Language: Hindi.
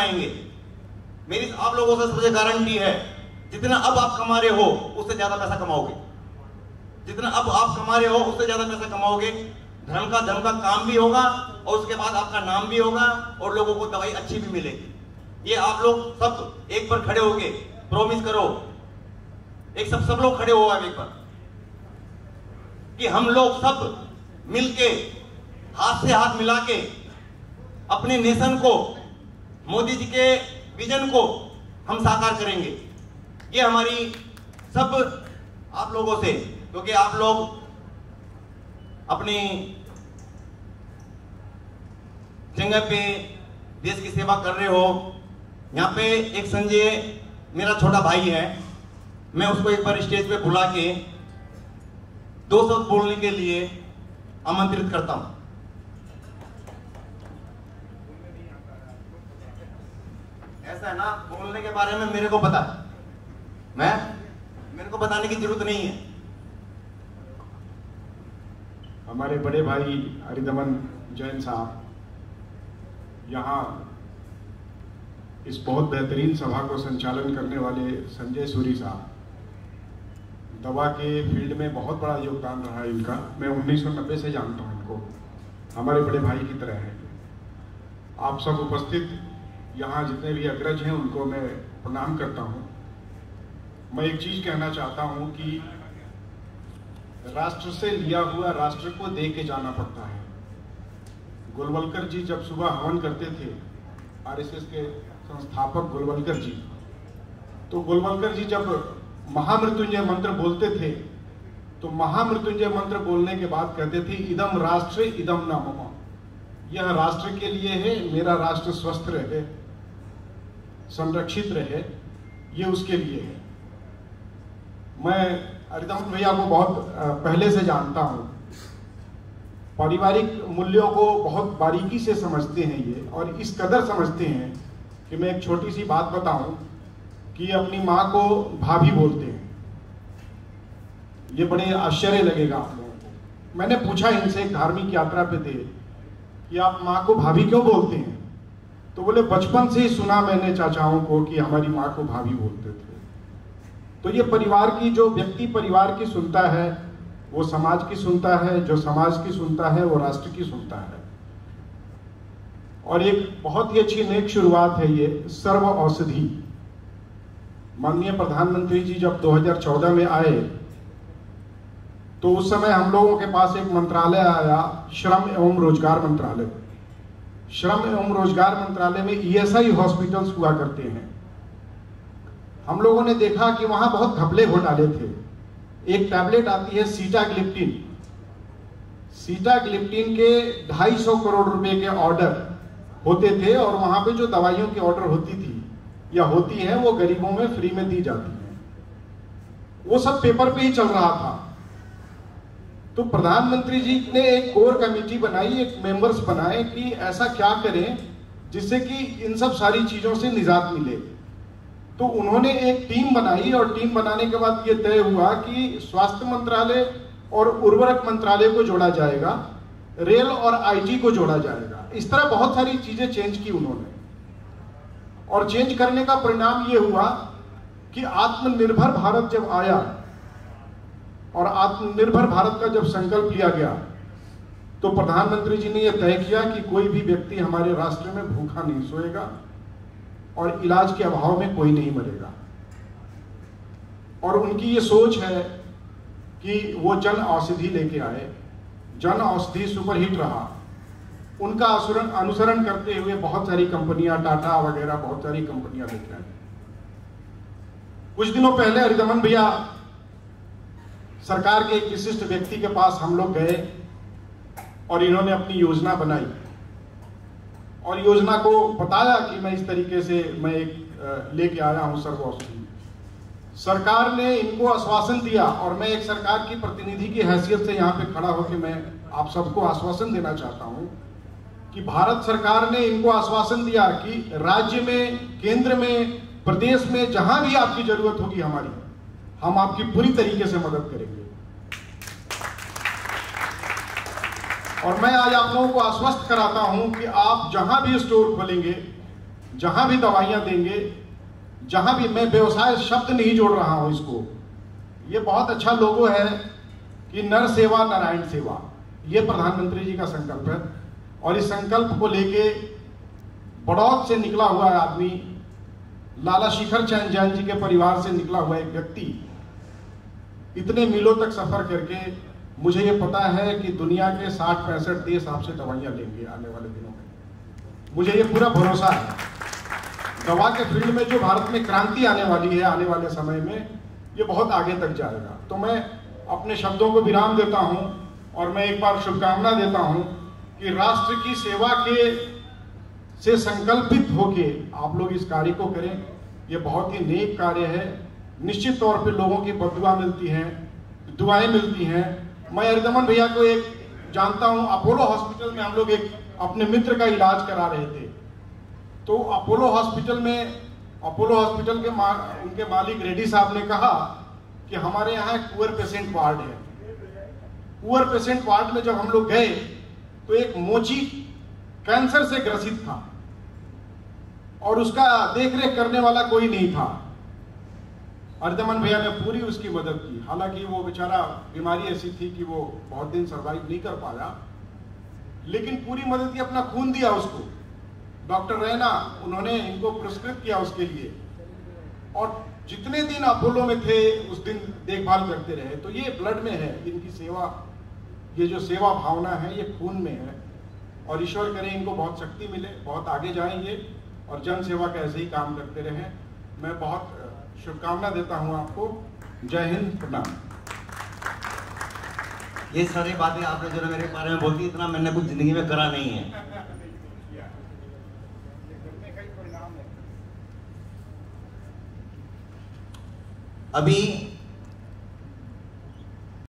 आएंगे। मेरी आप लोगों से सबसे गारंटी है, जितना अब आप कमा रहे हो उससे ज्यादा पैसा कमाओगे। जितना अब आप कमा रहे हो उससे ज्यादा पैसा कमाओगे। धर्म का काम भी होगा और उसके बाद आपका नाम भी होगा और लोगों को दवाई अच्छी भी मिलेगी। ये आप लोग सब एक बार खड़े होके प्रॉमिस करो, एक सब लोग खड़े हो अब एक बार, कि हम लोग सब मिलके हाथ से हाथ मिला के अपने नेशन को, मोदी जी के विजन को हम साकार करेंगे। ये हमारी सब आप लोगों से, क्योंकि आप लोग अपनी जगह पे देश की सेवा कर रहे हो। यहाँ पे एक संजय मेरा छोटा भाई है, मैं उसको एक बार स्टेज पे बुला के 2 शब्द बोलने के लिए आमंत्रित करता हूं। ऐसा है ना, बोलने के बारे में मेरे को पता है, मेरे को बताने की जरूरत नहीं है। हमारे बड़े भाई हरिदमन जैन साहब यहाँ इस बहुत बेहतरीन सभा को संचालन करने वाले संजय सूरी साहब, दवा के फील्ड में बहुत बड़ा योगदान रहा है इनका। मैं 1990 से जानता हूँ इनको, हमारे बड़े भाई की तरह हैं। आप सब उपस्थित यहाँ जितने भी अग्रज हैं उनको मैं प्रणाम करता हूँ। मैं एक चीज कहना चाहता हूँ कि राष्ट्र से लिया हुआ राष्ट्र को दे के जाना पड़ता है। गोलवलकर जी जब सुबह हवन करते थे, आरएसएस के संस्थापक गोलवलकर जी, तो गोलवलकर जी जब महामृत्युंजय मंत्र बोलते थे तो महामृत्युंजय मंत्र बोलने के बाद कहते थे, इदम राष्ट्र इदम न मम, यह राष्ट्र के लिए है, मेरा राष्ट्र स्वस्थ रहे, संरक्षित रहे, ये उसके लिए है। मैं हरिदमन भैया को बहुत पहले से जानता हूँ, पारिवारिक मूल्यों को बहुत बारीकी से समझते हैं ये, और इस कदर समझते हैं कि मैं एक छोटी सी बात बताऊं कि अपनी माँ को भाभी बोलते हैं। ये बड़े आश्चर्य लगेगा आप लोगों को। मैंने पूछा इनसे, एक धार्मिक यात्रा पे थे, कि आप माँ को भाभी क्यों बोलते हैं? तो बोले बचपन से ही सुना मैंने चाचाओं को कि हमारी माँ को भाभी बोलते थे। तो ये परिवार की, जो व्यक्ति परिवार की सुनता है वो समाज की सुनता है, जो समाज की सुनता है वो राष्ट्र की सुनता है। और एक बहुत ही अच्छी नेक शुरुआत है ये सर्व औषधि। माननीय प्रधानमंत्री जी जब 2014 में आए तो उस समय हम लोगों के पास एक मंत्रालय आया, श्रम एवं रोजगार मंत्रालय। श्रम एवं रोजगार मंत्रालय में ईएसआई हॉस्पिटल्स हुआ करते हैं। हम लोगों ने देखा कि वहां बहुत घपले घोटाले थे। एक टैबलेट आती है सीटाग्लिप्टिन, सीटाग्लिप्टिन के 250 करोड़ रुपए के ऑर्डर होते थे, और वहां पे जो दवाइयों की ऑर्डर होती थी या होती है वो गरीबों में फ्री में दी जाती है। वो सब पेपर पे ही चल रहा था। तो प्रधानमंत्री जी ने एक कोर कमेटी बनाई, एक मेंबर्स बनाए कि ऐसा क्या करें जिससे कि इन सब सारी चीजों से निजात मिले। तो उन्होंने एक टीम बनाई, और टीम बनाने के बाद ये तय हुआ कि स्वास्थ्य मंत्रालय और उर्वरक मंत्रालय को जोड़ा जाएगा, रेल और आईटी को जोड़ा जाएगा। इस तरह बहुत सारी चीजें चेंज की उन्होंने, और चेंज करने का परिणाम ये हुआ कि आत्मनिर्भर भारत जब आया और आत्मनिर्भर भारत का जब संकल्प लिया गया तो प्रधानमंत्री जी ने यह तय किया कि कोई भी व्यक्ति हमारे राष्ट्र में भूखा नहीं सोएगा और इलाज के अभाव में कोई नहीं मरेगा। और उनकी ये सोच है कि वो जन औषधि लेके आए। जन औषधि सुपरहिट रहा। उनका अनुसरण करते हुए बहुत सारी कंपनियां, टाटा वगैरह बहुत सारी कंपनियां लेके आई। कुछ दिनों पहले हरिदमन भैया सरकार के एक विशिष्ट व्यक्ति के पास हम लोग गए और इन्होंने अपनी योजना बनाई और योजना को बताया कि मैं इस तरीके से मैं एक लेके आया हूं सर्व औषधि। सरकार ने इनको आश्वासन दिया, और मैं एक सरकार की प्रतिनिधि की हैसियत से यहाँ पे खड़ा होकर मैं आप सबको आश्वासन देना चाहता हूं कि भारत सरकार ने इनको आश्वासन दिया कि राज्य में, केंद्र में, प्रदेश में जहां भी आपकी जरूरत होगी हमारी, हम आपकी पूरी तरीके से मदद करेंगे। और मैं आज आप लोगों को आश्वस्त कराता हूं कि आप जहां भी स्टोर खोलेंगे जहां भी दवाइयां देंगे, जहां भी, मैं व्यवसाय शब्द नहीं जोड़ रहा हूं इसको, ये बहुत अच्छा लोगो है कि नर सेवा नारायण सेवा, ये प्रधानमंत्री जी का संकल्प है। और इस संकल्प को लेके बड़ौद से निकला हुआ आदमी, लाला शिखर चंद जैन जी के परिवार से निकला हुआ एक व्यक्ति, इतने मीलों तक सफर करके, मुझे ये पता है कि दुनिया के 60-65 देश आपसे दवाइयां लेंगे आने वाले दिनों में, मुझे ये पूरा भरोसा है। दवा के फील्ड में जो भारत में क्रांति आने वाली है आने वाले समय में, ये बहुत आगे तक जाएगा। तो मैं अपने शब्दों को विराम देता हूं और मैं एक बार शुभकामना देता हूं कि राष्ट्र की सेवा के से संकल्पित होके आप लोग इस कार्य को करें। ये बहुत ही नेक कार्य है। निश्चित तौर पे लोगों की बददुआ मिलती हैं, दुआएं मिलती हैं। मैं हरिदमन भैया को एक जानता हूं, अपोलो हॉस्पिटल में हम लोग एक अपने मित्र का इलाज करा रहे थे, तो अपोलो हॉस्पिटल के उनके मालिक रेड्डी साहब ने कहा कि हमारे यहाँ एक पुअर पेशेंट वार्ड है। पुअर पेशेंट वार्ड में जब हम लोग गए तो एक मोची कैंसर से ग्रसित था और उसका देखरेख करने वाला कोई नहीं था। हरिदमन भैया ने पूरी उसकी मदद की। हालांकि वो बेचारा, बीमारी ऐसी थी कि वो बहुत दिन सरवाइव नहीं कर पाया, लेकिन पूरी मदद की, अपना खून दिया उसको। डॉक्टर रैना, उन्होंने इनको पुरस्कृत किया उसके लिए, और जितने दिन अपोलो में थे उस दिन देखभाल करते रहे। तो ये ब्लड में है इनकी सेवा, ये जो सेवा भावना है ये खून में है। और ईश्वर करे इनको बहुत शक्ति मिले, बहुत आगे जाएंगे और जन सेवा का ऐसे ही काम करते रहें। मैं बहुत शुभकामना देता हूं आपको। जय हिंद, प्रणाम। ये सारी बातें आपने जो मेरे बारे में बोलती, इतना मैंने कुछ जिंदगी में करा नहीं है। अभी